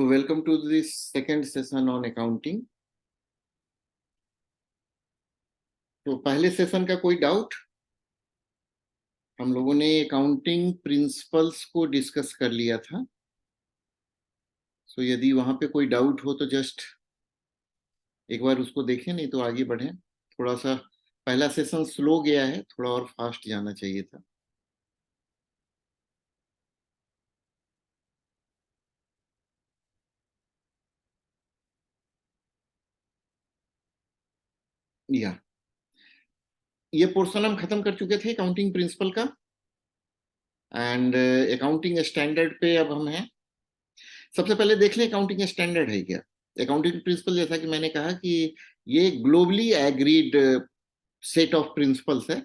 So welcome to this second session on accounting. तो पहले session का कोई डाउट? हम लोगों ने अकाउंटिंग प्रिंसिपल्स को डिस्कस कर लिया था. सो यदि वहां पे कोई डाउट हो तो जस्ट एक बार उसको देखें, नहीं तो आगे बढ़ें. थोड़ा सा पहला सेशन स्लो गया है, थोड़ा और फास्ट जाना चाहिए था. या ये पोर्शन हम खत्म कर चुके थे अकाउंटिंग प्रिंसिपल का, एंड अकाउंटिंग स्टैंडर्ड पे अब हम हैं. सबसे पहले देख लें अकाउंटिंग स्टैंडर्ड है क्या. अकाउंटिंग प्रिंसिपल, जैसा कि मैंने कहा कि ये globally agreed set of principles है.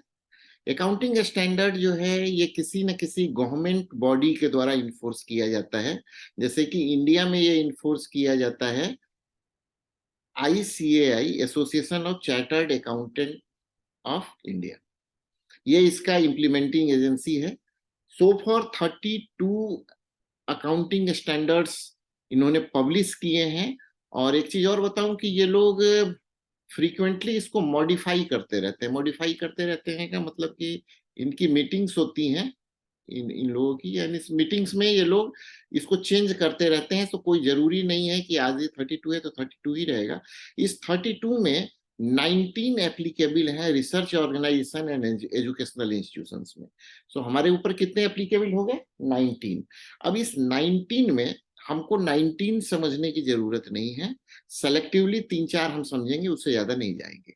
अकाउंटिंग स्टैंडर्ड जो है ये किसी न किसी गवर्नमेंट बॉडी के द्वारा इन्फोर्स किया जाता है. जैसे कि इंडिया में ये इन्फोर्स किया जाता है ICAI, association of chartered accountant of India. ये इसका इम्प्लीमेंटिंग एजेंसी है. सो फॉर 32 अकाउंटिंग स्टैंडर्ड्स इन्होंने पब्लिश किए हैं. और एक चीज और बताऊं कि ये लोग फ्रीक्वेंटली इसको मॉडिफाई करते रहते हैं. मॉडिफाई करते रहते हैं का मतलब कि इनकी मीटिंग्स होती हैं इन लोगों की, यानी इस मीटिंग्स में ये लोग इसको चेंज करते रहते हैं. तो कोई जरूरी नहीं है कि आज ये 32 है तो 32 ही रहेगा. इस 32 में 19 एप्लीकेबल है research organisation and educational institutions में. सो हमारे ऊपर कितने एप्लीकेबल हो गए? 19. अब इस 19 में हमको 19 समझने की जरूरत नहीं है. सेलेक्टिवली 3-4 हम समझेंगे, उससे ज्यादा नहीं जाएंगे.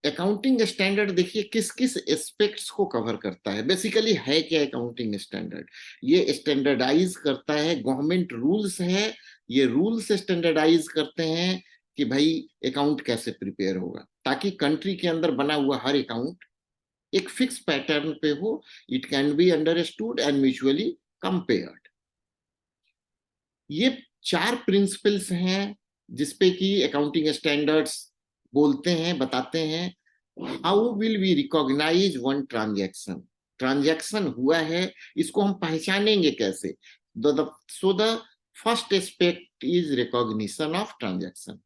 अकाउंटिंग स्टैंडर्ड देखिए किस किस एस्पेक्ट्स को कवर करता है. बेसिकली है क्या अकाउंटिंग स्टैंडर्ड? ये स्टैंडर्डाइज करता है, गवर्नमेंट रूल्स है, ये रूल्स स्टैंडर्डाइज करते हैं कि भाई अकाउंट कैसे प्रिपेयर होगा, ताकि कंट्री के अंदर बना हुआ हर अकाउंट एक फिक्स पैटर्न पे हो. It can be understood and mutually compared. ये 4 प्रिंसिपल्स हैं जिसपे कि अकाउंटिंग स्टैंडर्ड्स बोलते हैं, बताते हैं. How will we recognise one transaction? Transaction हुआ है, इसको हम पहचानेंगे कैसे? So the first aspect is recognition of transaction.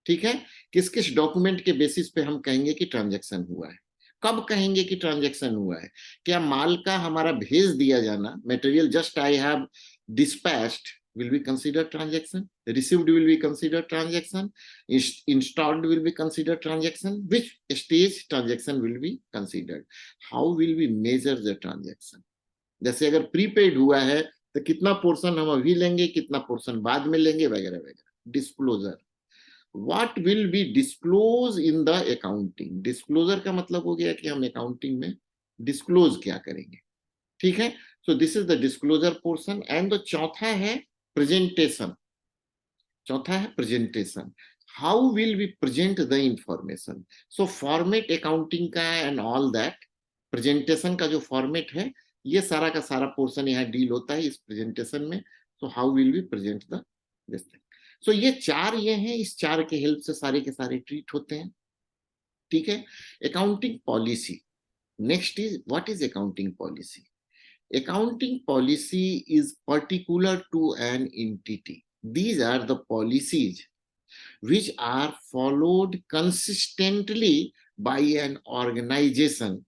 ठीक है, किस किस डॉक्यूमेंट के बेसिस पे हम कहेंगे कि ट्रांजैक्शन हुआ है? कब कहेंगे कि ट्रांजैक्शन हुआ है? क्या माल का हमारा भेज दिया जाना, material just I have dispatched will be considered transaction, received will be considered transaction, installed will be considered transaction? Which stage transaction will be considered? How will we measure the transaction? जैसे अगर prepaid हुआ है तो कितना portion हम अभी लेंगे, कितना पोर्शन बाद में लेंगे, वगैरह वगैरह. Disclosure. What will be disclose in the accounting? Disclosure का मतलब हो गया कि हम अकाउंटिंग में डिस्क्लोज क्या करेंगे. ठीक है, so this is the disclosure portion. And the चौथा है प्रेजेंटेशन. चौथा है presentation. How will we present the information? So format accounting का एंड ऑल दैट, प्रेजेंटेशन का जो फॉर्मेट है, ये सारा का सारा पोर्शन यहाँ डील होता है इस प्रेजेंटेशन में. So how will we present the this thing. So ये 4 ये हैं, इस 4 के हेल्प से सारे के सारे ट्रीट होते हैं. ठीक है, accounting policy. Next is what is accounting policy? Accounting policy is particular to an entity. These are the policies which are followed consistently by an organization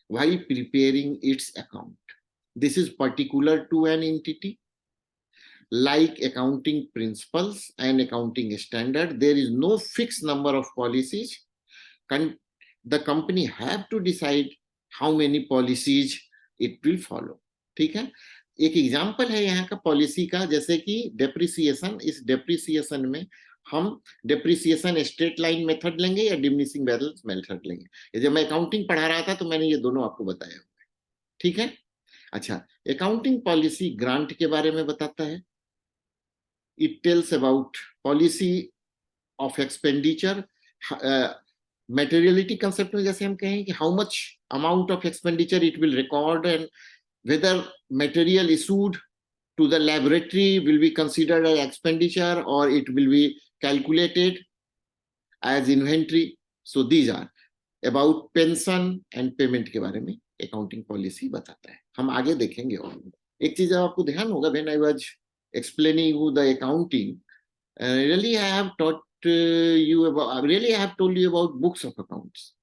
while preparing its account. This is particular to an entity. Like accounting principles and accounting standard, there is no fixed number of policies. The company have to decide how many policies it will follow. ठीक है, एक example है यहाँ का policy का, जैसे कि depreciation. इस डेप्रिसिएशन में हम डेप्रिसिएशन स्ट्रेट लाइन मेथड लेंगे या डिमिनिशिंग बैलेंस मेथड लेंगे. जब मैं अकाउंटिंग पढ़ा रहा था तो मैंने ये दोनों आपको बताया. ठीक है, अच्छा, अकाउंटिंग पॉलिसी ग्रांट के बारे में बताता है. It tells about policy of expenditure. materiality concept में जैसे हम कहें कि how much amount of expenditure it will record, and whether material issued to the laboratory will be considered as expenditure or it will be calculated as inventory. So these are about pension and payment के बारे में accounting policy बताता है. हम आगे देखेंगे. और एक चीज आपको ध्यान होगा, when I was explaining you the accounting, really I have taught you about, really I have told you about books of accounts.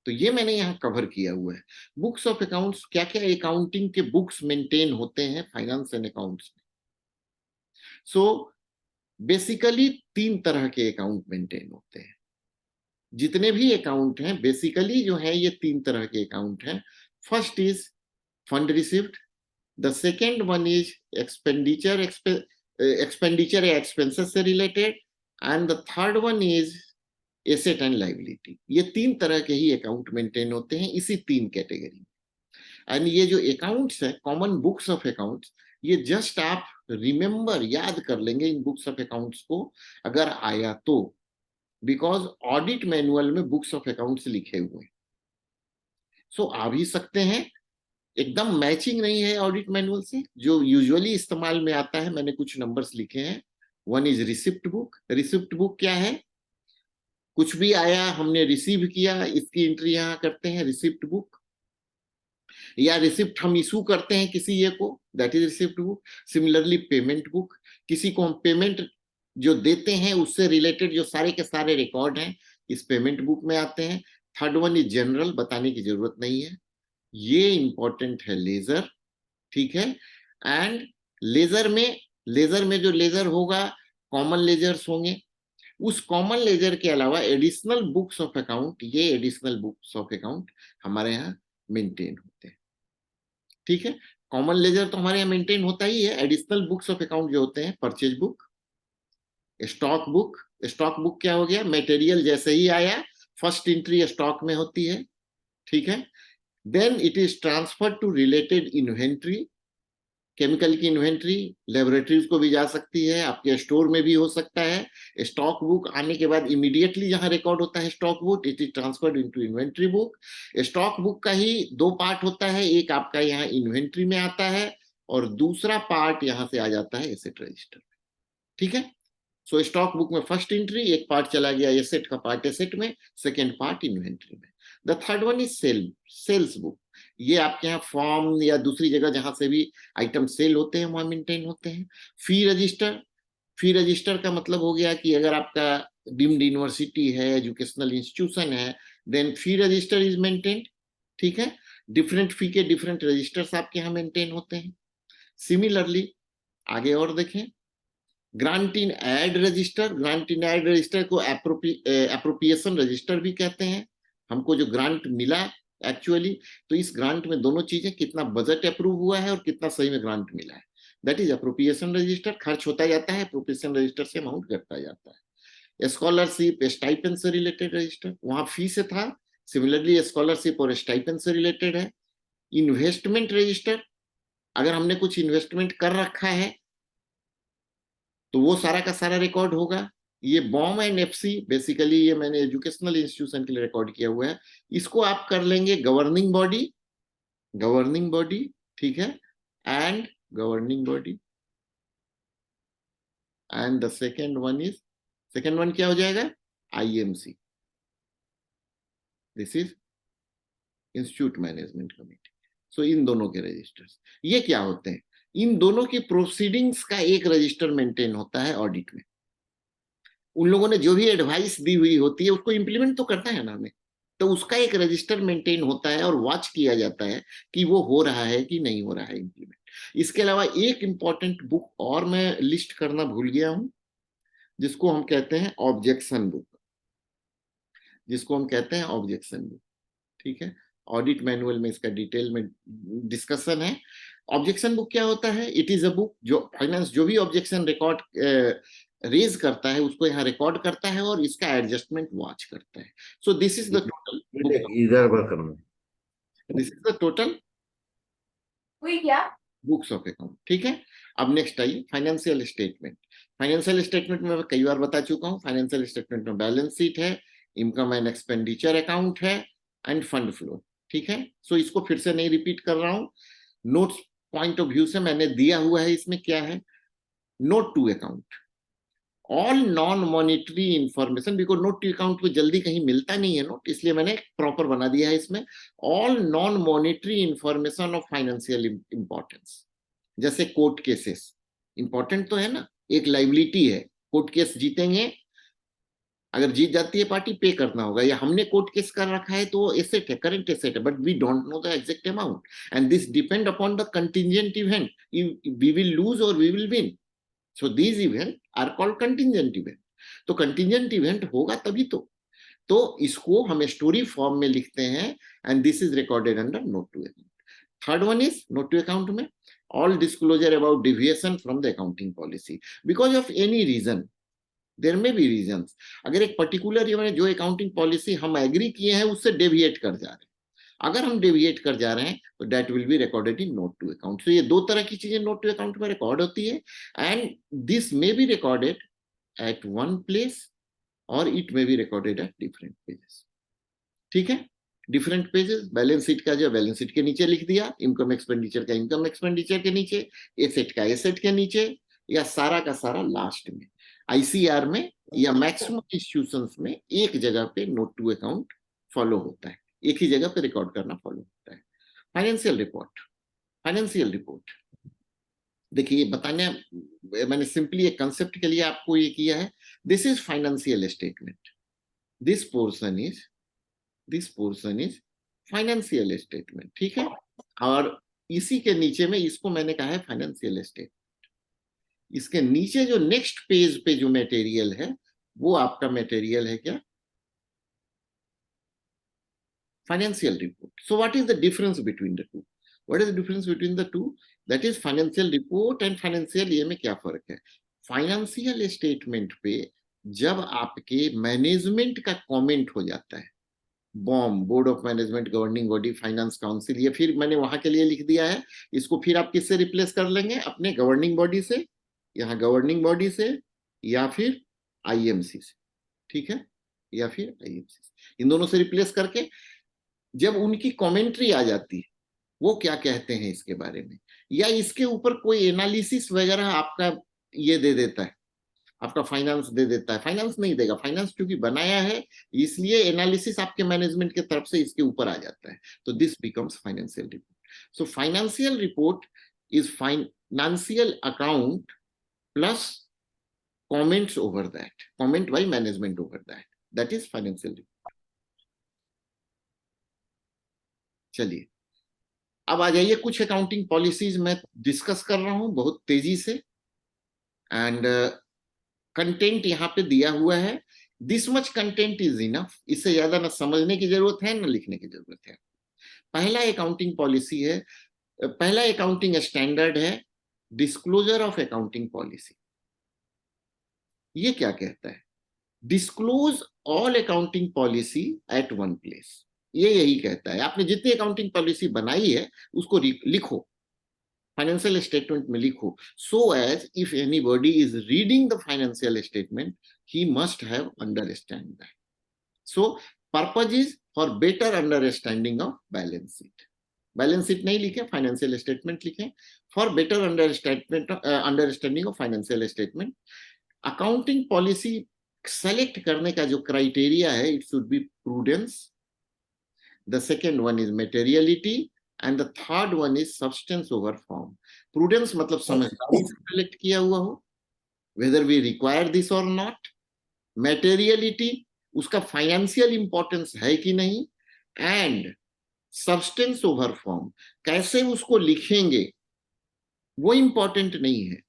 तो ये मैंने यहाँ कवर किया हुआ है. बुक्स ऑफ अकाउंट्स, क्या क्या अकाउंटिंग के बुक्स मेंटेन होते हैं फाइनेंस एंड अकाउंट्स में. सो बेसिकली 3 तरह के अकाउंट मेंटेन होते हैं. जितने भी अकाउंट हैं बेसिकली जो है ये 3 तरह के अकाउंट हैं. First is fund received, the second one is expenditure या एक्सपेंसेस से related, and the third one is asset and liability. ये 3 तरह के ही अकाउंट मेंटेन होते हैं इसी 3 कैटेगरी में. एंड ये जो अकाउंट्स है, कॉमन बुक्स ऑफ अकाउंट्स, ये जस्ट आप रिमेंबर, याद कर लेंगे इन बुक्स ऑफ अकाउंट्स को अगर आया तो, बिकॉज ऑडिट मैनुअल में बुक्स ऑफ अकाउंट्स लिखे हुए हैं. सो आ भी सकते हैं, एकदम मैचिंग नहीं है ऑडिट मैनुअल से. जो यूजुअली इस्तेमाल में आता है, मैंने कुछ नंबर्स लिखे हैं. One is receipt book. Receipt book क्या है? कुछ भी आया, हमने रिसीव किया, इसकी एंट्री यहां करते हैं रिसिप्ट बुक. या रिसिप्ट हम इशू करते हैं किसी ये को, that is receipt book. Similarly payment book, किसी को हम पेमेंट जो देते हैं उससे रिलेटेड जो सारे के सारे रिकॉर्ड हैं इस पेमेंट बुक में आते हैं. थर्ड वन इज जनरल, बताने की जरूरत नहीं है. ये इंपॉर्टेंट है लेजर, ठीक है. एंड लेजर में जो लेजर होगा, कॉमन लेजर्स होंगे. उस कॉमन लेजर के अलावा एडिशनल बुक्स ऑफ अकाउंट, ये एडिशनल बुक्स ऑफ अकाउंट हमारे यहाँ मेंटेन होते हैं, ठीक है. कॉमन लेजर तो हमारे यहाँ मेंटेन होता ही है. एडिशनल बुक्स ऑफ अकाउंट जो होते हैं, purchase book, stock book. Stock book क्या हो गया? मटेरियल जैसे ही आया फर्स्ट एंट्री स्टॉक में होती है, ठीक है. Then it is transfer to related inventory. Chemical की इन्वेंट्री लेबोरेटरीज को भी जा सकती है, आपके स्टोर में भी हो सकता है. स्टॉक बुक आने के बाद इमीडिएटली जहां रिकॉर्ड होता है stock book, it is transferred into inventory book. Stock book का ही 2 पार्ट होता है, एक आपका यहाँ इन्वेंट्री में आता है और दूसरा पार्ट यहां से आ जाता है एसेट रजिस्टर, ठीक है. सो स्टॉक बुक में फर्स्ट एंट्री, एक पार्ट चला गया एसेट का पार्ट एसेट में, सेकेंड पार्ट इन्वेंट्री में. The third one is sales book. ये आपके यहाँ फॉर्म या दूसरी जगह जहां से भी आइटम सेल होते हैं वहां मेंटेन होते हैं. फी रजिस्टर. फी रजिस्टर का मतलब हो गया कि अगर आपका डीम्ड यूनिवर्सिटी है, एजुकेशनल इंस्टीट्यूशन है, then fee register is maintained, ठीक है. डिफरेंट फी के डिफरेंट रजिस्टर्स आपके यहाँ मेंटेन होते हैं. सिमिलरली आगे और देखें, grant in aid register. Grant in aid register को एप्रोप्रिएशन रजिस्टर भी कहते हैं. हमको जो ग्रांट मिला एक्चुअली, तो इस ग्रांट में दोनों चीजें, कितना बजट अप्रूव हुआ है और कितना सही में ग्रांट मिला है, दैट इज एप्रोप्रिएशन रजिस्टर. खर्च होता जाता है, एप्रोप्रिएशन रजिस्टर से अमाउंट घटता जाता है. स्कॉलरशिप स्टाइपेंड से रिलेटेड रजिस्टर, वहां फी से था, सिमिलरली स्कॉलरशिप और स्टाइपेंड से रिलेटेड है. इन्वेस्टमेंट रजिस्टर, अगर हमने कुछ इन्वेस्टमेंट कर रखा है तो वो सारा का सारा रिकॉर्ड होगा. ये बॉम एंड एफसी, बेसिकली ये मैंने एजुकेशनल इंस्टीट्यूशन के लिए रिकॉर्ड किया हुआ है. इसको आप कर लेंगे गवर्निंग बॉडी, ठीक है, and governing body. And the second one क्या हो जाएगा? IMC. This is institute management committee. So इन दोनों के रजिस्टर्स ये क्या होते हैं? इन दोनों की प्रोसीडिंग्स का एक रजिस्टर मेंटेन होता है ऑडिट में. उन लोगों ने जो भी एडवाइस दी हुई होती है उसको इंप्लीमेंट तो करना है ना हमें, तो उसका एक रजिस्टर मेंटेन होता है और वॉच किया जाता है कि वो हो रहा है कि नहीं हो रहा है इंप्लीमेंट. इसके अलावा एक इंपॉर्टेंट बुक और मैं लिस्ट करना भूल गया हूं, जिसको हम कहते हैं ऑब्जेक्शन बुक. ठीक है. ऑडिट मैनुअल में इसका डिटेल में डिस्कशन है. ऑब्जेक्शन बुक क्या होता है? इट इज अ बुक जो फाइनेंस जो भी ऑब्जेक्शन रिकॉर्ड रेज करता है उसको यहाँ रिकॉर्ड करता है और इसका एडजस्टमेंट वॉच करता है. So this is the total books of account, ठीक है. अब नेक्स्ट आइए फाइनेंशियल स्टेटमेंट. फाइनेंशियल स्टेटमेंट में कई बार बता चुका हूँ. फाइनेंशियल स्टेटमेंट में बैलेंस शीट है, इनकम एंड एक्सपेंडिचर अकाउंट है, एंड फंड फ्लो, ठीक है. सो इसको फिर से नहीं रिपीट कर रहा हूं. नोट्स पॉइंट ऑफ व्यू से मैंने दिया हुआ है. इसमें क्या है? Note to account, all non monetary information, because note to account में जल्दी कहीं मिलता नहीं है नोट, इसलिए मैंने प्रॉपर बना दिया है इसमें. All non monetary information of financial importance, जैसे कोर्ट केसेस इंपॉर्टेंट तो है ना, एक लाइबिलिटी है, कोर्ट केस जीतेंगे, अगर जीत जाती है पार्टी पे करना होगा, या हमने कोर्ट केस कर रखा है तो एसेट है, करंट एसेट है, but we don't know the exact amount and this depend upon the contingent event, we will lose और we will win, so these event are called contingent event. तो contingent event होगा तभी तो इसको हम story form में लिखते हैं and this is recorded under note to account. Third one is note to account में all disclosure about deviation from the accounting policy because of any reason, there में बी रीजंस, अगर एक particular जो accounting policy हम agree किए हैं उससे deviate कर जा रहे हैं, अगर हम डेविएट कर जा रहे हैं तो that will be recorded in note to account. तो ये दो तरह की चीजें नोट टू अकाउंट में रिकॉर्ड होती है and this may be recorded at one place और it may be recorded at different pages. ठीक है, डिफरेंट पेजेस, बैलेंस शीट का जो बैलेंस शीट के नीचे लिख दिया, इनकम एक्सपेंडिचर का इनकम एक्सपेंडिचर के नीचे, एसेट का एसेट के नीचे, या सारा का सारा लास्ट में। आईसीआर में या मैक्सिमम इंस्टीट्यूशंस में एक जगह पे नोट टू अकाउंट फॉलो होता है, एक ही जगह पे रिकॉर्ड करना फॉलो होता है। फाइनेंशियल रिपोर्ट, फाइनेंशियल रिपोर्ट देखिए बताने, मैंने सिंपली एक कंसेप्ट के लिए आपको ये किया है, this is financial statement, this portion is financial statement. ठीक है, और इसी के नीचे में इसको मैंने कहा है फाइनेंशियल स्टेटमेंट। इसके नीचे जो नेक्स्ट पेज पे जो मटेरियल है वो आपका मटेरियल है क्या, financial report. So what is the difference between the two, what is the difference between the two, that is financial report and financial, ये में क्या फर्क है। फाइनेंशियल स्टेटमेंट पे जब आपके मैनेजमेंट का कमेंट हो जाता है, BOM, board of management, governing body, finance council, ये फिर मैंने वहां के लिए लिख दिया है, इसको फिर आप किससे रिप्लेस कर लेंगे, अपने गवर्निंग बॉडी से, यहाँ गवर्निंग बॉडी से या फिर आईएमसी से। ठीक है, या फिर आईएमसी से, इन दोनों से रिप्लेस करके जब उनकी कमेंट्री आ जाती है, वो क्या कहते हैं इसके बारे में, या इसके ऊपर कोई एनालिसिस वगैरह आपका ये दे देता है, आपका फाइनेंस दे देता है, फाइनेंस नहीं देगा, फाइनेंस क्योंकि बनाया है इसलिए एनालिसिस आपके मैनेजमेंट की तरफ से इसके ऊपर आ जाता है, तो this becomes financial report. So financial report is financial account plus comments over that, comment by management over that is financial report. चलिए अब आ जाइए, कुछ अकाउंटिंग पॉलिसीज मैं डिस्कस कर रहा हूं बहुत तेजी से एंड कंटेंट यहाँ पे दिया हुआ है, this much content is enough, इससे ज्यादा ना समझने की जरूरत है ना लिखने की जरूरत है। पहला अकाउंटिंग पॉलिसी है, पहला अकाउंटिंग स्टैंडर्ड है डिस्क्लोजर ऑफ अकाउंटिंग पॉलिसी। ये क्या कहता है, disclose all accounting policy at one place, ये यही कहता है आपने जितनी अकाउंटिंग पॉलिसी बनाई है उसको लिखो, फाइनेंशियल स्टेटमेंट में लिखो, so as if anybody is reading the financial statement he must have understand that, so purpose is for better understanding of balance sheet, balance sheet नहीं लिखे, फाइनेंशियल स्टेटमेंट लिखे, for better understanding of financial statement. Accounting policy select करने का जो criteria है, it should be prudence, the second one is materiality and the third one is substance over form. Prudence मतलब समझदारी से सेलेक्ट किया हुआ हो, वेदर वी रिक्वायर दिस और नॉट। मेटेरियलिटी, उसका फाइनेंशियल इंपॉर्टेंस है कि नहीं, एंड सब्सटेंस ओवर फॉर्म, कैसे उसको लिखेंगे वो इंपॉर्टेंट नहीं है,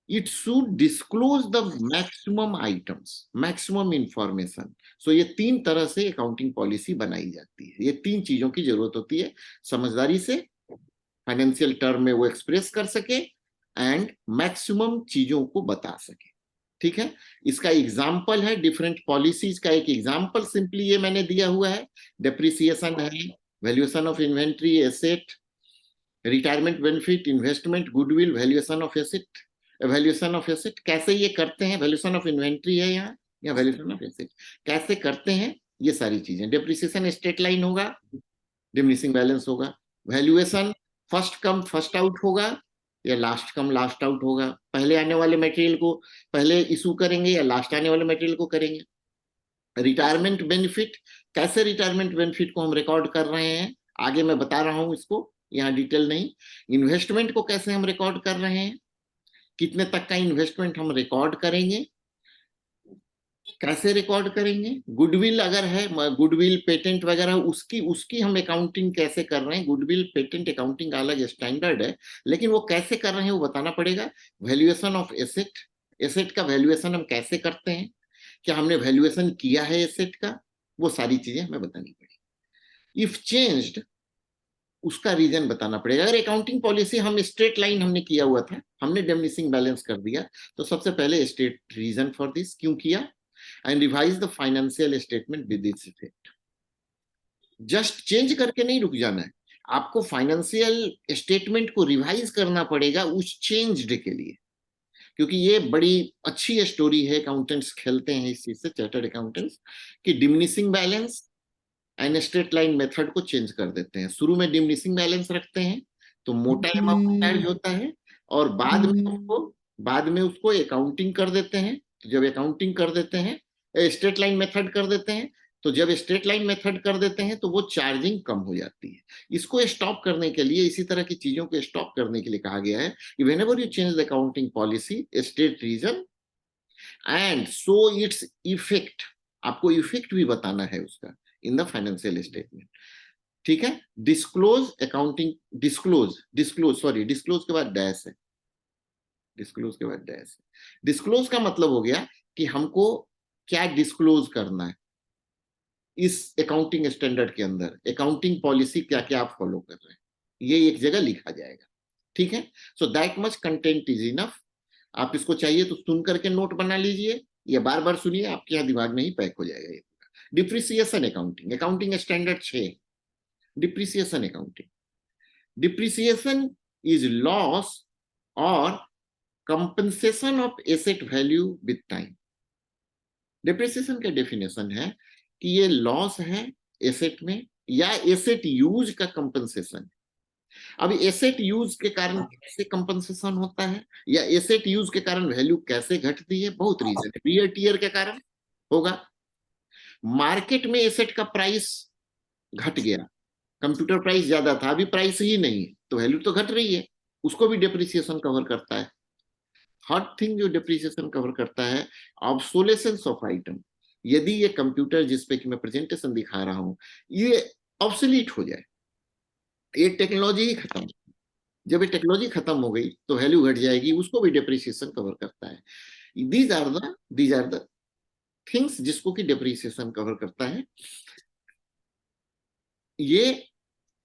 it should disclose the maximum items, maximum information. So ये तीन तरह से अकाउंटिंग पॉलिसी बनाई जाती है, ये तीन चीजों की जरूरत होती है, समझदारी से फाइनेंशियल टर्म में वो एक्सप्रेस कर सके एंड मैक्सिमम चीजों को बता सके। ठीक है, इसका एग्जाम्पल है डिफरेंट पॉलिसीज का, एक एग्जाम्पल सिंपली ये मैंने दिया हुआ है, डेप्रिसिएशन है, valuation of inventory, asset, retirement benefit, investment, goodwill, valuation of asset, valuation of asset कैसे ये करते हैं, वैल्यूएशन ऑफ इन्वेंट्री है यहाँ या वैल्यूएशन ऑफ एसेट कैसे करते हैं, ये सारी चीजें। डेप्रिसिएशन स्ट्रेट लाइन होगा, डिमिनिशिंग बैलेंस होगा, valuation first come first out होगा या लास्ट कम लास्ट आउट होगा, पहले आने वाले मटेरियल को पहले इशू करेंगे या लास्ट आने वाले मटेरियल को करेंगे। रिटायरमेंट बेनिफिट, कैसे रिटायरमेंट बेनिफिट को हम रिकॉर्ड कर रहे हैं, आगे मैं बता रहा हूं इसको, यहाँ डिटेल नहीं। इन्वेस्टमेंट को कैसे हम रिकॉर्ड कर रहे हैं, कितने तक का इन्वेस्टमेंट हम रिकॉर्ड करेंगे, कैसे रिकॉर्ड करेंगे, गुडविल अगर है, गुडविल पेटेंट वगैरह, उसकी उसकी हम अकाउंटिंग कैसे कर रहे हैं। गुडविल पेटेंट अकाउंटिंग का अलग स्टैंडर्ड है, लेकिन वो कैसे कर रहे हैं वो बताना पड़ेगा। वैल्यूएशन ऑफ एसेट, एसेट का वैल्यूएशन हम कैसे करते हैं, क्या हमने वैल्यूएशन किया है एसेट का, वो सारी चीजें हमें बतानी पड़ेगी। इफ चेंज्ड, उसका रीजन बताना पड़ेगा। अगर अकाउंटिंग पॉलिसी हम स्ट्रेट लाइन हमने किया हुआ था, हमने डिमिनिशिंग बैलेंस कर दिया, तो सबसे पहले स्टेट रीजन फॉर दिस, क्यों किया, and revise the financial statement with this effect. Just change करके नहीं रुक जाना है, आपको फाइनेंशियल स्टेटमेंट को रिवाइज करना पड़ेगा उस चेंज्ड के लिए, क्योंकि ये बड़ी अच्छी स्टोरी है। अकाउंटेंट्स खेलते हैं इस चीज से, चार्टर्ड अकाउंटेंट्स, कि diminishing balance and straight line method को चेंज कर देते हैं। शुरू में डिमिनिशिंग बैलेंस रखते हैं तो मोटा अमाउंट चार्ज होता है, और बाद में उसको अकाउंटिंग कर देते हैं। तो जब अकाउंटिंग कर देते हैं, स्ट्रेट लाइन मेथड कर देते हैं, तो जब स्ट्रेट लाइन मेथड कर देते हैं तो वो चार्जिंग कम हो जाती है। इसको स्टॉप करने के लिए, इसी तरह की चीजों को स्टॉप करने के लिए कहा गया है कि whenever you change the accounting policy, state reason and so its effect, आपको इफेक्ट भी बताना है उसका इन द फाइनेंशियल स्टेटमेंट। ठीक है, डिस्क्लोज अकाउंटिंग, डिस्क्लोज के बाद डैश है, डिस्क्लोज के बाद डैश है। डिस्क्लोज का मतलब हो गया कि हमको क्या डिस्क्लोज करना है इस अकाउंटिंग स्टैंडर्ड के अंदर, अकाउंटिंग पॉलिसी क्या क्या आप फॉलो कर रहे हैं, ये एक जगह लिखा जाएगा। ठीक है, so that much content is enough. आप इसको चाहिए तो सुन करके नोट बना लीजिए, या बार बार सुनिए, आपके यहाँ दिमाग में ही पैक हो जाएगा ये। Depreciation accounting, accounting standard 6, depreciation accounting. Depreciation is loss और compensation of asset value with time. Depreciation का डेफिनेशन है कि ये लॉस है एसेट में, या एसेट यूज का कंपनसेशन। अब एसेट यूज के कारण कैसे कंपनसेशन होता है, या एसेट यूज के कारण वैल्यू कैसे घटती है, बहुत रीजन है। वियर टियर के कारण होगा, मार्केट में एसेट का प्राइस घट गया, कंप्यूटर प्राइस ज्यादा था, अभी प्राइस ही नहीं है, तो वैल्यू तो घट रही है, उसको भी डिप्रिसिएशन कवर करता है। थर्ड थिंग जो डिप्रिसिएशन कवर करता है, ऑब्सोलेसेंस ऑफ आइटम। यदि ये कंप्यूटर जिसपे कि मैं प्रेजेंटेशन दिखा रहा हूं, ये ऑब्सोलीट हो जाए, ये टेक्नोलॉजी ही खत्म, जब ये टेक्नोलॉजी खत्म हो गई तो वैल्यू घट जाएगी, उसको भी डिप्रिसिएशन कवर करता है। दीज आर द थिंग्स जिसको कि डिप्रिसिएशन कवर करता है। ये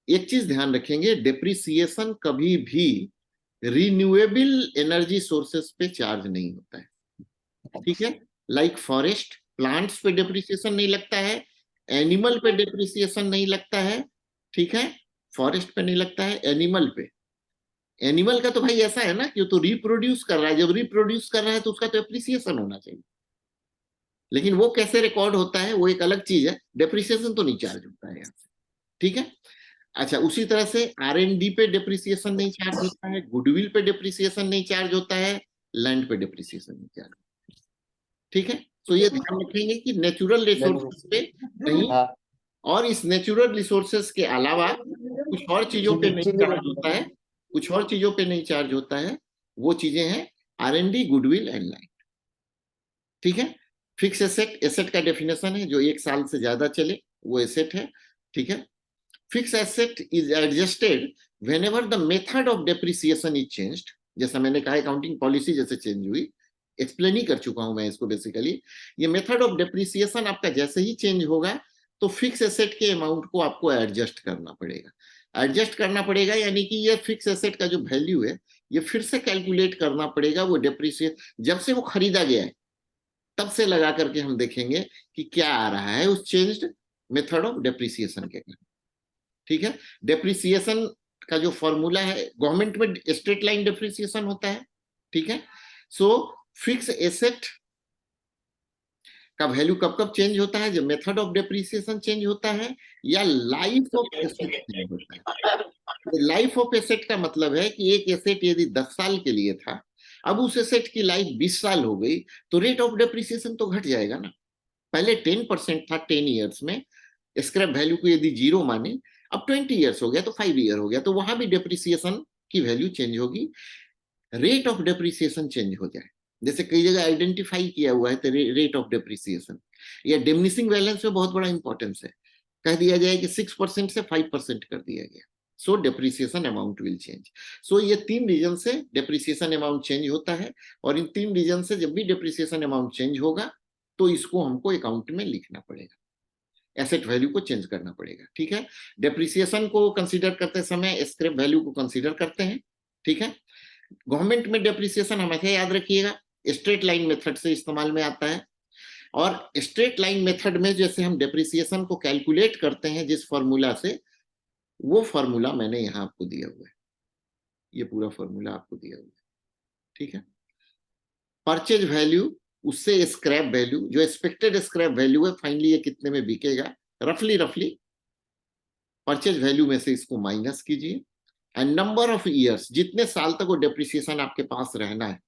एक चीज ध्यान रखेंगे, डिप्रिसिएशन कभी भी रिन्यूएबल एनर्जी सोर्सेस पे चार्ज नहीं होता है। ठीक है, लाइक फॉरेस्ट, प्लांट्स पे डिप्रिसिएशन नहीं लगता है, एनिमल पे डिप्रिसिएशन नहीं लगता है। ठीक है, फॉरेस्ट पे नहीं लगता है, एनिमल पे। एनिमल का तो भाई ऐसा है ना कि वो तो रिप्रोड्यूस कर रहा है, जब रिप्रोड्यूस कर रहा है तो उसका तो एप्रिसिएशन होना चाहिए, लेकिन वो कैसे रिकॉर्ड होता है वो एक अलग चीज है, डिप्रिसिएशन तो नहीं चार्ज होता है यहाँ से। ठीक है, अच्छा, उसी तरह से R&D पे डिप्रिसिएशन नहीं चार्ज होता है, गुडविल पे डिप्रिसिएशन नहीं चार्ज होता है, लैंड पे डिप्रिसिएशन नहीं चार्ज होता है। ठीक है, तो ये ध्यान रखेंगे कि नेचुरल रिसोर्सेज पे नहीं, और इस नेचुरल रिसोर्सेज के अलावा कुछ और चीजों पे नहीं चार्ज होता है, कुछ और चीजों पे नहीं चार्ज होता है, वो चीजें हैं R&D, गुडविल एंड लैंड। ठीक है, फिक्स एसेट, एसेट का डेफिनेशन है जो 1 साल से ज्यादा चले वो एसेट है। ठीक है, fix asset is adjusted whenever the method of depreciation is changed. जैसा मैंने कहा अकाउंटिंग पॉलिसी जैसे चेंज हुई, एक्सप्लेन ही कर चुका हूं मैं इसको बेसिकली। ये मेथड ऑफ डेप्रिसिएशन आपका जैसे ही चेंज होगा तो फिक्स एसेट के अमाउंट को आपको एडजस्ट करना पड़ेगा। एडजस्ट करना पड़ेगा यानी कि ये फिक्स एसेट का जो वैल्यू है ये फिर से कैलकुलेट करना पड़ेगा। वो डेप्रिसिएट जब से वो खरीदा गया है तब से लगा करके हम देखेंगे कि क्या आ रहा है उस चेंज्ड मेथड ऑफ डेप्रिसिएशन के कारण। ठीक है, डेप्रिसिएशन का जो फॉर्मूला है, गवर्नमेंट में स्ट्रेट लाइन डेप्रिसिएशन होता है। ठीक है, सो फिक्स एसेट का वैल्यू कब कब चेंज होता है, जब मेथड ऑफ डेप्रिसिएशन चेंज होता है या लाइफ ऑफ एसेट चेंज होता है। लाइफ ऑफ एसेट का मतलब है कि एक एसेट यदि 10 साल के लिए था, अब उस एसेट की लाइफ 20 साल हो गई, तो रेट ऑफ डेप्रिसिएशन तो घट जाएगा ना। पहले 10% था 10 ईयर्स में, स्क्रैप वैल्यू को यदि 0 माने, अब 20 ईयर्स हो गया तो 5 ईयर हो गया, तो वहां भी डेप्रिसिएशन की वैल्यू चेंज होगी। रेट ऑफ डेप्रिसिएशन चेंज हो जाए, जैसे कई जगह आइडेंटिफाई किया हुआ है रेट ऑफ डेप्रिसिएशन, या डिमिनिशिंग बैलेंस में बहुत बड़ा इंपॉर्टेंस है, कह दिया जाए कि 6% से 5% कर दिया गया, so depreciation amount will change. So ये 3 रीजन से डेप्रिसिएशन अमाउंट चेंज होता है, और इन 3 रीजन से जब भी डेप्रिसिएशन अमाउंट चेंज होगा तो इसको हमको अकाउंट में लिखना पड़ेगा, एसेट वैल्यू को चेंज करना पड़ेगा। ठीक है, डेप्रिसिएशन को कंसीडर करते समय स्क्रैप वैल्यू को कंसीडर करते हैं। ठीक है, गवर्नमेंट में डेप्रिसिएशन हमेशा याद रखिएगा स्ट्रेट लाइन मेथड से इस्तेमाल में आता है, और स्ट्रेट लाइन मेथड में जैसे हम डेप्रिसिएशन को कैलकुलेट करते हैं जिस फॉर्मूला से, वो फॉर्मूला मैंने यहां आपको दिया हुआ है, ये पूरा फॉर्मूला आपको दिया हुआ है। ठीक है, परचेज वैल्यू उससे स्क्रैप वैल्यू, जो एक्सपेक्टेड स्क्रैप वैल्यू है फाइनली ये कितने में बिकेगा, रफली परचेज वैल्यू में से इसको माइनस कीजिए, एंड नंबर ऑफ ईयर्स, जितने साल तक वो डेप्रिसिएशन आपके पास रहना है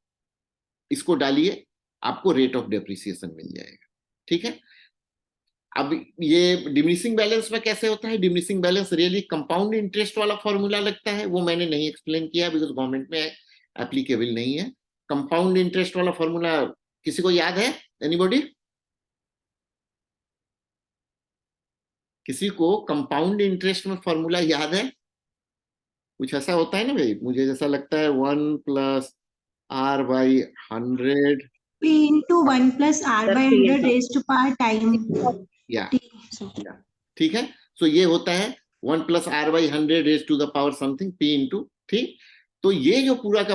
इसको डालिए, आपको रेट ऑफ डेप्रिसिएशन मिल जाएगा। ठीक है, अब ये डिमिनिशिंग बैलेंस में कैसे होता है, diminishing balance really compound interest वाला फॉर्मूला लगता है, वो मैंने नहीं एक्सप्लेन किया बिकॉज गवर्नमेंट में एप्लीकेबल नहीं है। कंपाउंड इंटरेस्ट वाला फॉर्मूला किसी को याद है, एनीबॉडी? किसी को कंपाउंड इंटरेस्ट में फॉर्मूला याद है? कुछ ऐसा होता है ना भाई, मुझे जैसा लगता है 1+r/100 P into 1+r/100 raised to power time या t. ठीक है, सो ये होता है 1+r/100 raise to the power something p into. ठीक, तो ये जो पूरा का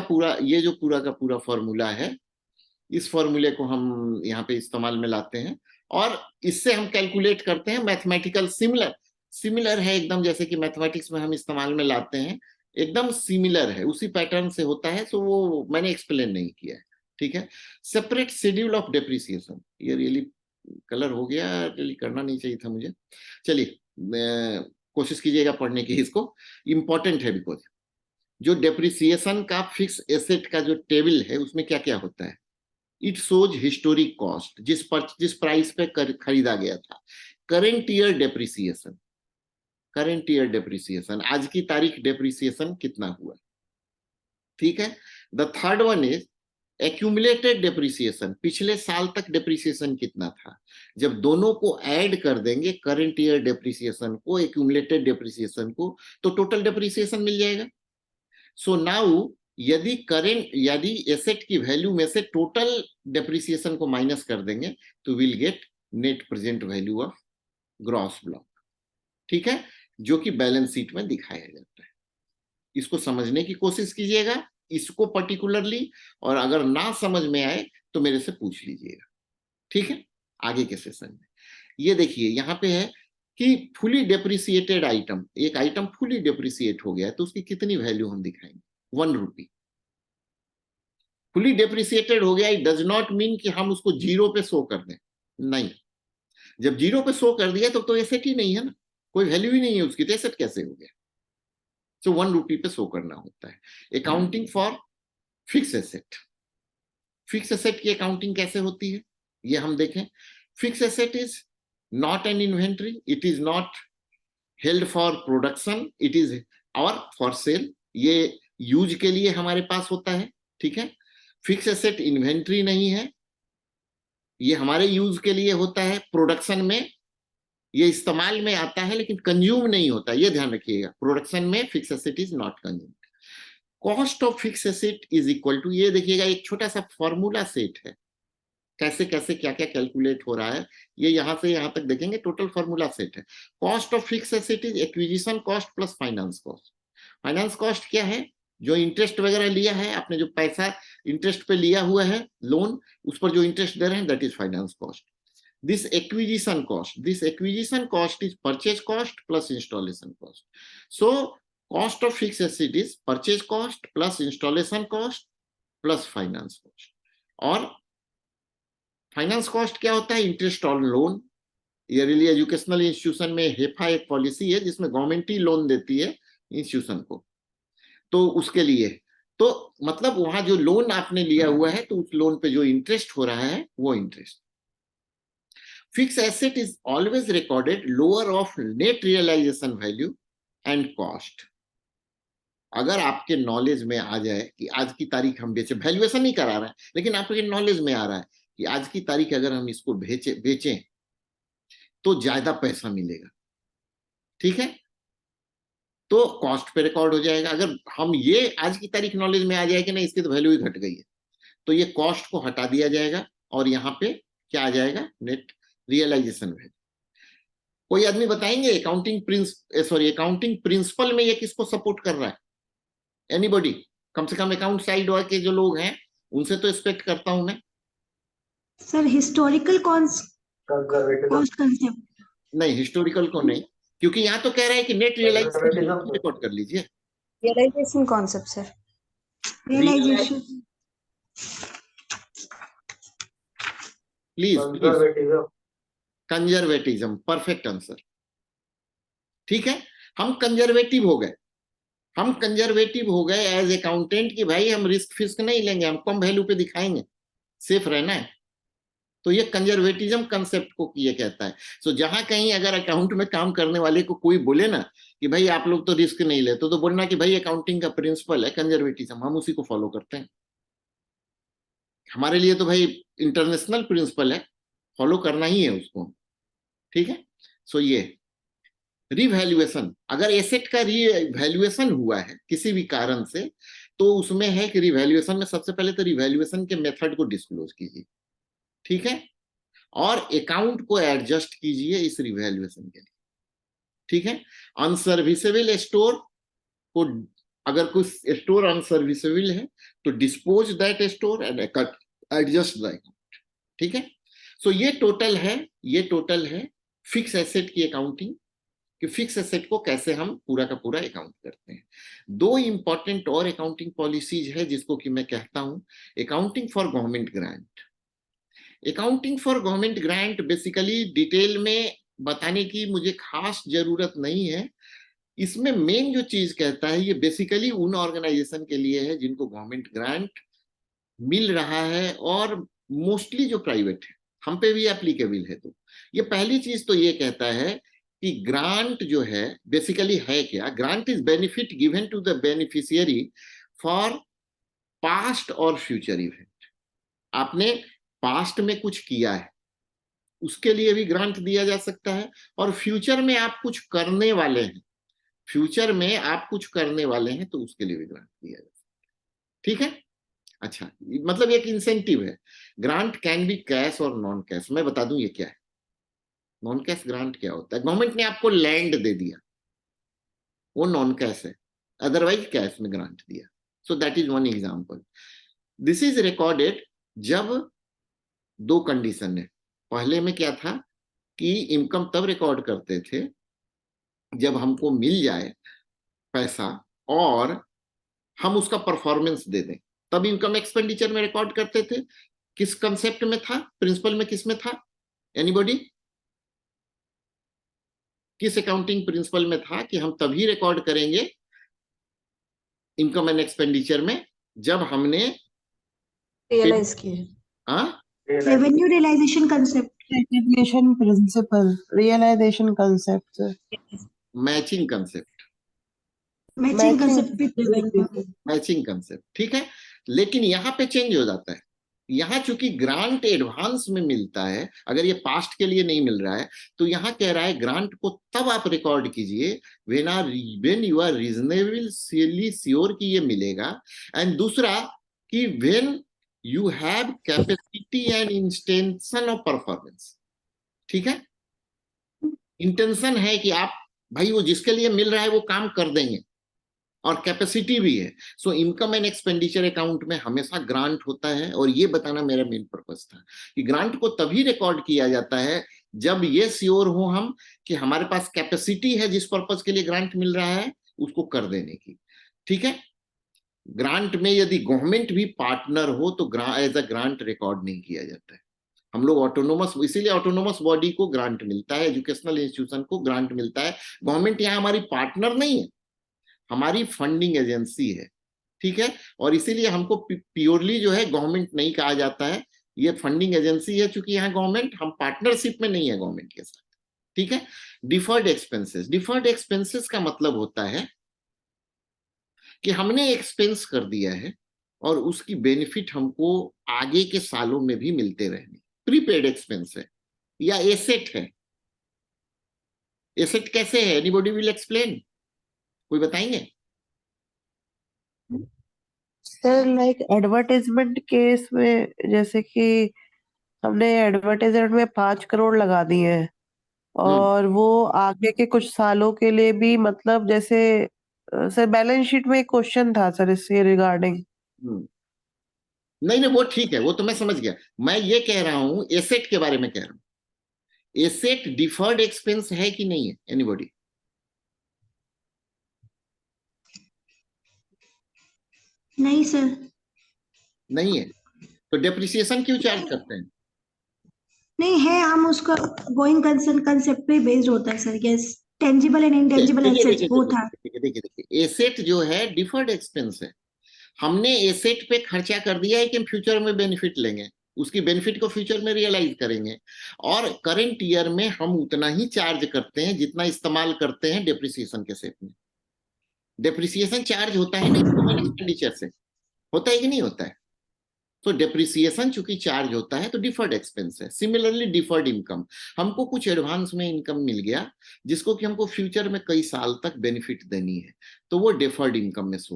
पूरा फॉर्मूला है, इस फॉर्मूले को हम यहाँ पे इस्तेमाल में लाते हैं, और इससे हम कैलकुलेट करते हैं मैथमेटिकल सिमिलर है एकदम, जैसे कि मैथमेटिक्स में हम इस्तेमाल में लाते हैं, एकदम सिमिलर है, उसी पैटर्न से होता है, सो वो मैंने एक्सप्लेन नहीं किया है। ठीक है, सेपरेट शेड्यूल ऑफ डेप्रिसिएशन, ये रियली कलर हो गया, रियली करना नहीं चाहिए था मुझे, चलिए कोशिश कीजिएगा पढ़ने की, इसको इंपॉर्टेंट है बिकॉज जो डेप्रिसिएशन का फिक्स एसेट का जो टेबल है उसमें क्या क्या होता है, इट शोज हिस्टोरिक कॉस्ट, जिस प्राइस पे खरीदा गया था, करेंट ईयर डेप्रिसिएशन, आज की तारीख डेप्रिसिएशन कितना हुआ। ठीक है, the third one is accumulated depreciation, पिछले साल तक डेप्रिसिएशन कितना था, जब दोनों को ऐड कर देंगे करंट ईयर डेप्रिसिएशन को एक्यूमुलेटेड डेप्रिसिएशन को, तो टोटल डेप्रिसिएशन मिल जाएगा। सो नाउ यदि एसेट की वैल्यू में से टोटल डेप्रिसिएशन को माइनस कर देंगे तो will get net present value of gross block. ठीक है, जो कि बैलेंस शीट में दिखाया जाता है, इसको समझने की कोशिश कीजिएगा इसको पर्टिकुलरली, और अगर ना समझ में आए तो मेरे से पूछ लीजिएगा। ठीक है, आगे के सेशन में ये देखिए यहाँ पे है कि फुली डेप्रिसिएटेड आइटम, एक आइटम फुली डेप्रिसिएट हो गया है तो उसकी कितनी वैल्यू हम दिखाएंगे, 1 रुपी। फुली डेप्रिसिएटेड हो गया, इट डज नॉट मीन कि हम उसको 0 पे शो कर दें, नहीं, जब 0 पे शो कर दिया तो एसेट ही नहीं है ना, कोई वैल्यू ही नहीं है उसकी, तो एसेट कैसे हो गया, सो 1 रुपी पे शो करना होता है। Accounting for fix asset, fix asset की अकाउंटिंग कैसे होती है ये हम देखें। Fix asset is not an inventory, it is not held for production, it is और फॉर सेल, ये यूज के लिए हमारे पास होता है। ठीक है, फिक्स एसेट इन्वेंट्री नहीं है, ये हमारे यूज के लिए होता है, प्रोडक्शन में ये इस्तेमाल में आता है लेकिन कंज्यूम नहीं होता, ये ध्यान रखिएगा, प्रोडक्शन में fix asset is not consume. Cost of fix asset is equal to, ये देखिएगा एक छोटा सा फॉर्मूला सेट है, कैसे कैसे क्या क्या कैलकुलेट हो रहा है, ये यहां से यहां तक देखेंगे, टोटल फॉर्मूला सेट है। Cost of fix asset is acquisition cost plus finance cost. Finance cost क्या है, जो इंटरेस्ट वगैरह लिया है आपने, जो पैसा इंटरेस्ट पे लिया हुआ है लोन, उस पर जो इंटरेस्ट दे रहे हैं, that is finance cost. This acquisition cost is purchase cost plus installation cost. So cost of fixed asset is purchase cost plus installation cost plus finance cost. और फाइनेंस कॉस्ट क्या होता है, interest on loan. ये really educational institution में हेफा एक policy है जिसमें government ही loan देती है इंस्टीट्यूशन को, तो उसके लिए, तो मतलब वहां जो लोन आपने लिया हुआ है तो उस लोन पे जो इंटरेस्ट हो रहा है वो interest. Fixed asset is always recorded lower of net realization value and cost. अगर आपके नॉलेज में आ जाए कि आज की तारीख हम बेचे, वैल्यूएशन नहीं करा रहे हैं, लेकिन आपके नॉलेज में आ रहा है कि आज की तारीख अगर हम इसको बेचें तो ज्यादा पैसा मिलेगा, ठीक है, तो कॉस्ट पे रिकॉर्ड हो जाएगा। अगर हम ये आज की तारीख नॉलेज में आ जाए कि नहीं इसकी तो वैल्यू ही घट गई है, तो ये कॉस्ट को हटा दिया जाएगा और यहाँ पे क्या आ जाएगा, नेट रियलाइजेशन वैल्यू। कोई आदमी बताएंगे अकाउंटिंग प्रिंसिपल में ये किसको सपोर्ट कर रहा है? एनीबॉडी? कम से कम अकाउंट साइड के जो लोग हैं उनसे तो एक्सपेक्ट करता हूं मैं। सर हिस्टोरिकल कॉस्ट कंसेप्ट नहीं, हिस्टोरिकल को नहीं, क्योंकि यहाँ तो कह रहा है कि नेट रियलाइजेशन रिकॉर्ड कर लीजिए। Realisation concept sir, realisation please conservatism, perfect answer. ठीक है, हम कंजर्वेटिव हो गए एज अकाउंटेंट कि भाई हम रिस्क फिस्क नहीं लेंगे, हम कम वैल्यू पे दिखाएंगे, सेफ रहना है। तो ये कंजर्वेटिज्म कंसेप्ट को ये कहता है। सो जहां कहीं अगर अकाउंट में काम करने वाले को कोई बोले ना कि भाई आप लोग तो रिस्क नहीं लेते, तो बोलना कि भाई अकाउंटिंग का प्रिंसिपल है कंजर्वेटिज्म, हम उसी को फॉलो करते हैं। हमारे लिए तो भाई इंटरनेशनल प्रिंसिपल है, फॉलो करना ही है उसको। ठीक है, सो ये रिवैल्यूएशन, अगर एसेट का रिवैल्यूएशन हुआ है किसी भी कारण से, तो उसमें है कि रिवैल्यूएशन में सबसे पहले तो रिवैल्यूएशन के मेथड को डिस्क्लोज कीजिए, ठीक है, और अकाउंट को एडजस्ट कीजिए इस रिवैल्यूएशन के लिए, ठीक है। अनसर्विसेबल स्टोर को, अगर कुछ स्टोर अनसर्विसेबल है तो dispose that store and adjust the account, ठीक है। सो ये टोटल है फिक्स एसेट की अकाउंटिंग, कि फिक्स एसेट को कैसे हम पूरा का पूरा अकाउंट करते हैं। दो इंपॉर्टेंट और अकाउंटिंग पॉलिसीज है जिसको कि मैं कहता हूं accounting for government grant. Accounting for government grant basically detail में बताने की मुझे खास जरूरत नहीं है। इसमें मेन जो चीज कहता है ये बेसिकली उन ऑर्गेनाइजेशन के लिए है जिनको गवर्नमेंट ग्रांट मिल रहा है, और मोस्टली जो प्राइवेट है, हम पे भी एप्लीकेबल है। तो ये पहली चीज तो ये कहता है कि ग्रांट जो है बेसिकली है क्या, grant is benefit given to the beneficiary for past और फ्यूचर इवेंट। आपने पास्ट में कुछ किया है उसके लिए भी ग्रांट दिया जा सकता है, और फ्यूचर में आप कुछ करने वाले हैं, तो उसके लिए भी ग्रांट दिया जा सकता है, ठीक है। अच्छा, मतलब एक इंसेंटिव है। ग्रांट कैन बी कैश और नॉन कैश। मैं बता दूं ये क्या है। नॉन कैश ग्रांट क्या होता है? गवर्नमेंट ने आपको लैंड दे दिया, वो नॉन कैश है, अदरवाइज कैश में ग्रांट दिया। So that is one example. This is recorded जब दो कंडीशन है। पहले में क्या था कि इनकम तब रिकॉर्ड करते थे जब हमको मिल जाए पैसा और हम उसका परफॉर्मेंस दे दें, तब इनकम एक्सपेंडिचर में रिकॉर्ड करते थे। किस कंसेप्ट में था? प्रिंसिपल में किस में था? एनीबॉडी? किस अकाउंटिंग प्रिंसिपल में था कि हम तभी रिकॉर्ड करेंगे इनकम एंड एक्सपेंडिचर में जब हमने रियलाइज किए। Revenue realisation concept, Recognition principle, realization concept, sir. Matching concept, matching concept with revenue. Matching concept, ठीक है। लेकिन यहाँ पे चेंज हो जाता है। यहाँ चूंकि ग्रांट एडवांस में मिलता है, अगर ये पास्ट के लिए नहीं मिल रहा है, तो यहाँ कह रहा है ग्रांट को तब आप रिकॉर्ड कीजिए when you are reasonably sure कि ये मिलेगा, एंड दूसरा कि when you have capacity and intention of performance, ठीक है। इंटेंशन है कि आप भाई वो जिसके लिए मिल रहा है वो काम कर देंगे, और कैपेसिटी भी है। So income and expenditure account में हमेशा ग्रांट होता है, और ये बताना मेरा मेन पर्पस था कि ग्रांट को तभी रिकॉर्ड किया जाता है जब ये श्योर हो हम कि हमारे पास कैपेसिटी है जिस पर्पस के लिए ग्रांट मिल रहा है उसको कर देने की, ठीक है। ग्रांट में यदि गवर्नमेंट भी पार्टनर हो तो एज अ ग्रांट रिकॉर्ड नहीं किया जाता है। हम लोग ऑटोनोमस, इसीलिए ऑटोनोमस बॉडी को ग्रांट मिलता है, एजुकेशनल इंस्टीट्यूशन को ग्रांट मिलता है। गवर्नमेंट यहाँ हमारी पार्टनर नहीं है, हमारी फंडिंग एजेंसी है, ठीक है। और इसीलिए हमको प्योरली जो है गवर्नमेंट नहीं कहा जाता है, ये फंडिंग एजेंसी है। चूंकि यहाँ गवर्नमेंट, हम पार्टनरशिप में नहीं है गवर्नमेंट के साथ, ठीक है। डिफर्ड एक्सपेंसेस का मतलब होता है कि हमने एक्सपेंस कर दिया है और उसकी बेनिफिट हमको आगे के सालों में भी मिलते रहने, प्रीपेड एक्सपेंस है या एसेट है। एसेट कैसे है? Anybody will explain? कोई बताएंगे? सर लाइक एडवर्टाइजमेंट केस में, जैसे कि हमने एडवर्टाइजमेंट में 5 करोड़ लगा दिए हैं और वो आगे के कुछ सालों के लिए भी, मतलब जैसे सर बैलेंस शीट में एक क्वेश्चन था सर इससे रिगार्डिंग। नहीं नहीं, वो ठीक है, वो तो मैं समझ गया। मैं ये कह रहा हूं, एसेट के बारे में कह रहा हूं। एसेट डिफर्ड एक्सपेंस है कि नहीं है? एनीबॉडी? नहीं सर। नहीं है तो डेप्रिसिएशन क्यों चार्ज करते हैं? नहीं है, हम उसका गोइंग कंसर्न कंसेप्ट पे बेस्ड होता है sir. Yes, tangible and intangible देखिए एसेट्स देखिए बोथ आर। देखिए देखिए देखिए, एसेट जो है डिफर्ड एक्सपेंस है। हमने एसेट पे खर्चा कर दिया है कि हम फ्यूचर में बेनिफिट लेंगे, उसकी बेनिफिट को फ्यूचर में रियलाइज करेंगे, और करंट ईयर में हम उतना ही चार्ज करते हैं जितना इस्तेमाल करते हैं डेप्रिसिएशन के सेट में। डेप्रिसिएशन चार्ज होता है ना ह्यूमन एक्सपेंडिचर से, होता है कि नहीं होता है? तो डेप्रिसिएशन चूंकि चार्ज होता है तो डिफर्ड एक्सपेंस है। सिमिलरली डिफर्ड इनकम, हमको कुछ एडवांस में इनकम मिल गया जिसको कि हमको फ्यूचर में कई साल तक बेनिफिट देनी है, तो वो डिफर्ड इनकम में शो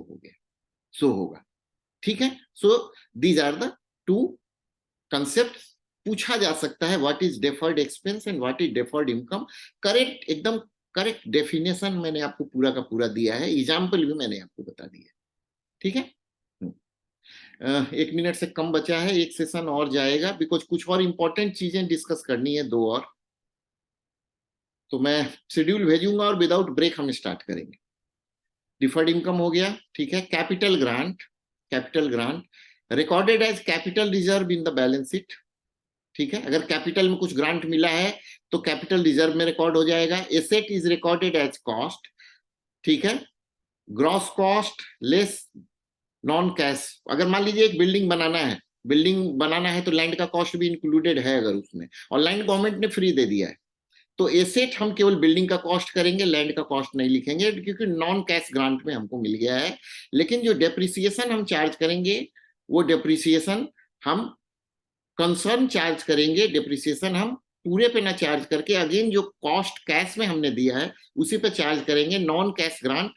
होगा। ठीक है? So these are the two concept. पूछा जा सकता है what is deferred expense and what is deferred income. Correct, एकदम करेक्ट डेफिनेशन मैंने आपको पूरा का पूरा दिया है, एग्जाम्पल भी मैंने आपको बता दिया। ठीक है? 1 मिनट से कम बचा है, एक सेशन और जाएगा, बिकॉज कुछ और इंपॉर्टेंट चीजें डिस्कस करनी है, 2 और। तो मैं शेड्यूल भेजूंगा और विदाउट ब्रेक हम स्टार्ट करेंगे। डिफर्ड इनकम हो गया, ठीक है। Capital grant recorded as capital reserve in the balance sheet. ठीक है, अगर कैपिटल में कुछ ग्रांट मिला है तो कैपिटल रिजर्व में रिकॉर्ड हो जाएगा। Asset is recorded as cost. ठीक है, gross cost less non cash. अगर मान लीजिए एक बिल्डिंग बनाना है तो लैंड का कॉस्ट भी इंक्लूडेड है अगर उसमें, और लैंड गवर्नमेंट ने फ्री दे दिया है, तो एसेट हम केवल बिल्डिंग का कॉस्ट करेंगे, लैंड का कॉस्ट नहीं लिखेंगे, क्योंकि नॉन कैश ग्रांट में हमको मिल गया है। लेकिन जो डेप्रिसिएशन हम चार्ज करेंगे, वो डेप्रिसिएशन हम कंसर्न चार्ज करेंगे। डेप्रिसिएशन हम पूरे पे ना चार्ज करके, अगेन जो कॉस्ट कैश में हमने दिया है उसी पे चार्ज करेंगे। Non cash grant